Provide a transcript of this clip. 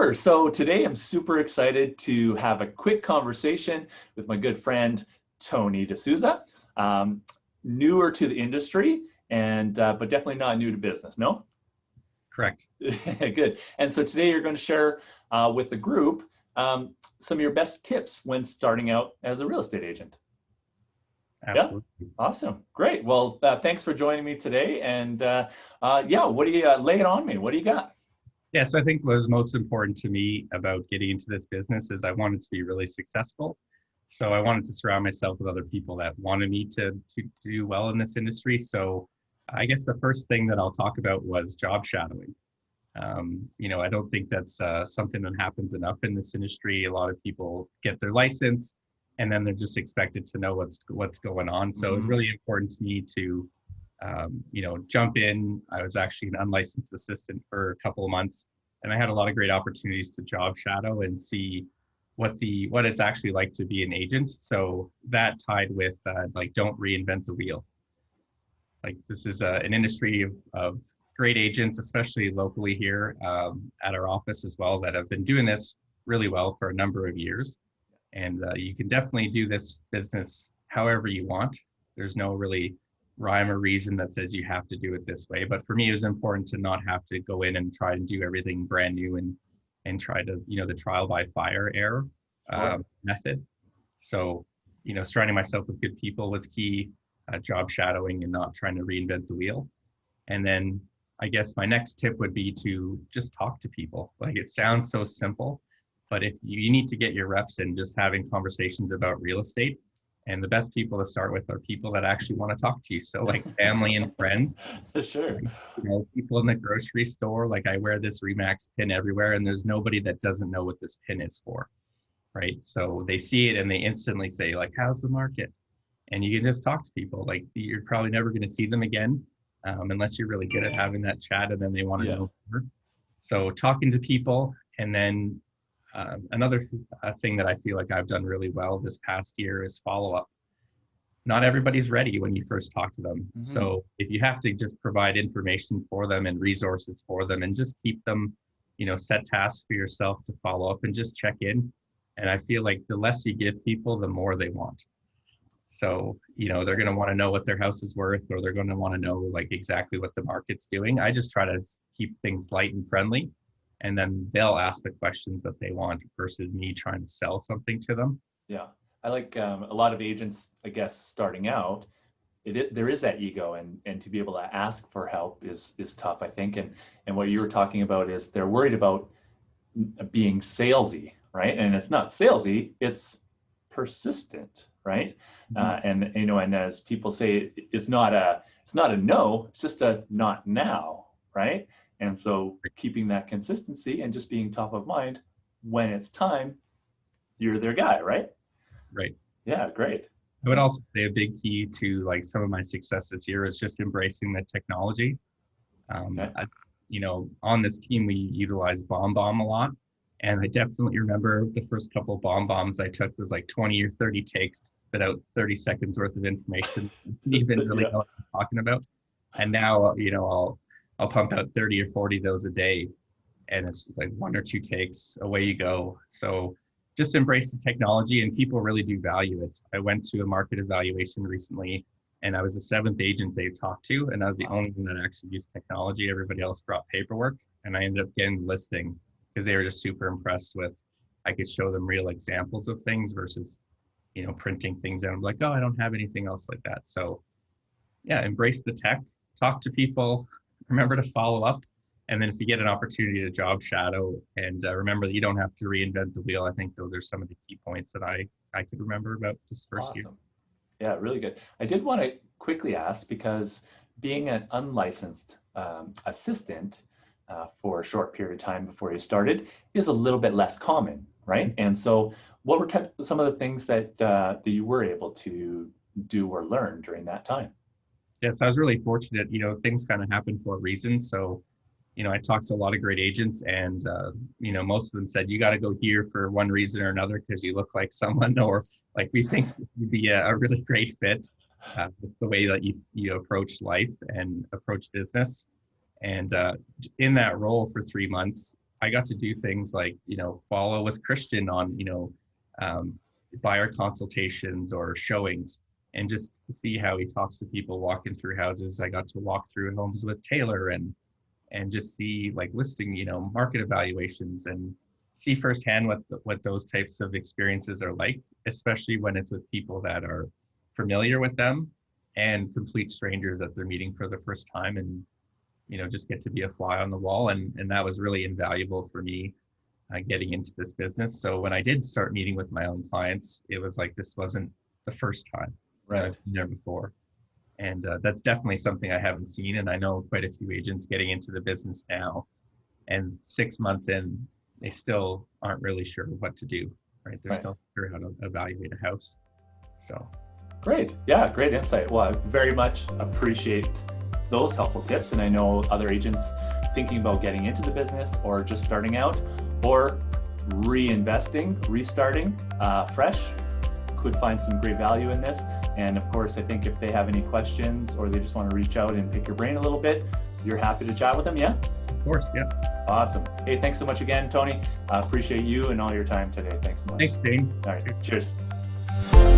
Super. So today I'm super excited to have a quick conversation with my good friend, Tony Sousa. Newer to the industry, and but definitely not new to business, no? Correct. Good. And so today you're going to share with the group some of your best tips when starting out as a real estate agent. Absolutely. Yeah, awesome. Great. Well, thanks for joining me today. And yeah, what do you lay it on me? What do you got? Yeah, so I think what was most important to me about getting into this business is I wanted to be really successful. So I wanted to surround myself with other people that wanted me to do well in this industry. So I guess the first thing that I'll talk about was job shadowing. I don't think that's something that happens enough in this industry. A lot of people get their license and then they're just expected to know what's going on. So it was really important to me to jump in. I was actually an unlicensed assistant for a couple of months, and I had a lot of great opportunities to job shadow and see what it's actually like to be an agent. So that tied with don't reinvent the wheel. Like this is an industry of great agents, especially locally here at our office as well, that have been doing this really well for a number of years. And you can definitely do this business however you want. There's no really rhyme or reason that says you have to do it this way. But for me, it was important to not have to go in and try and do everything brand new and try to, the trial by fire error method. So, surrounding myself with good people was key, job shadowing and not trying to reinvent the wheel. And then I guess my next tip would be to just talk to people. Like it sounds so simple, but if you need to get your reps in just having conversations about real estate. And the best people to start with are people that actually want to talk to you. So like family and friends. Sure. People in the grocery store, like I wear this REMAX pin everywhere and there's nobody that doesn't know what this pin is for, right? So they see it and they instantly say like, how's the market? And you can just talk to people. Like you're probably never going to see them again unless you're really good at having that chat and then they want to know more. So talking to people. And then another thing that I feel like I've done really well this past year is follow up. Not everybody's ready when you first talk to them. So if you have to just provide information for them and resources for them and just keep them, set tasks for yourself to follow up and just check in. And I feel like the less you give people, the more they want. So, they're going to want to know what their house is worth, or they're going to want to know like exactly what the market's doing. I just try to keep things light and friendly. And then they'll ask the questions that they want versus me trying to sell something to them. Yeah, I like a lot of agents, I guess, starting out, there is that ego, and to be able to ask for help is tough, I think. And what you were talking about is they're worried about being salesy, right? And it's not salesy, it's persistent, right? And as people say, it's not a no, it's just a not now, right? And so keeping that consistency and just being top of mind when it's time, you're their guy, right? Right. Yeah, great. I would also say a big key to like some of my success this year is just embracing the technology. On this team, we utilize BombBomb a lot. And I definitely remember the first couple of bombs I took was like 20 or 30 takes to spit out 30 seconds worth of information. I didn't even really know what I was talking about. And now, I'll pump out 30 or 40 of those a day, and it's like 1 or 2 takes, away you go. So just embrace the technology, and people really do value it. I went to a market evaluation recently, and I was the 7th agent they talked to, and I was the only one that actually used technology. Everybody else brought paperwork, and I ended up getting the listing because they were just super impressed with, I could show them real examples of things versus, printing things out. I'm like, oh, I don't have anything else like that. So yeah, embrace the tech, talk to people, remember to follow up. And then if you get an opportunity to job shadow, and remember that you don't have to reinvent the wheel. I think those are some of the key points that I could remember about this first year. Yeah, really good. I did want to quickly ask, because being an unlicensed assistant for a short period of time before you started is a little bit less common, right? And so what were some of the things that you were able to do or learn during that time? Yes, I was really fortunate. Things kind of happen for a reason. So, I talked to a lot of great agents, and, most of them said, you got to go here for one reason or another because you look like someone, or like we think you'd be a really great fit with the way that you approach life and approach business. And in that role for 3 months, I got to do things like, follow with Christian on, buyer consultations or showings, and just see how he talks to people walking through houses. I got to walk through homes with Taylor and just see like listing, market evaluations, and see firsthand what those types of experiences are like, especially when it's with people that are familiar with them and complete strangers that they're meeting for the first time, and just get to be a fly on the wall. And that was really invaluable for me getting into this business. So when I did start meeting with my own clients, it was like, this wasn't the first time. Right. I've been there before. And that's definitely something I haven't seen. And I know quite a few agents getting into the business now, and 6 months in, they still aren't really sure what to do, right? They're still sure how to evaluate a house. So. Great. Yeah, great insight. Well, I very much appreciate those helpful tips. And I know other agents thinking about getting into the business, or just starting out, or reinvesting, restarting fresh, could find some great value in this. And of course, I think if they have any questions, or they just want to reach out and pick your brain a little bit, you're happy to chat with them, yeah? Of course, yeah. Awesome. Hey, thanks so much again, Tony. Appreciate you and all your time today. Thanks so much. Thanks, Dane. All right, cheers.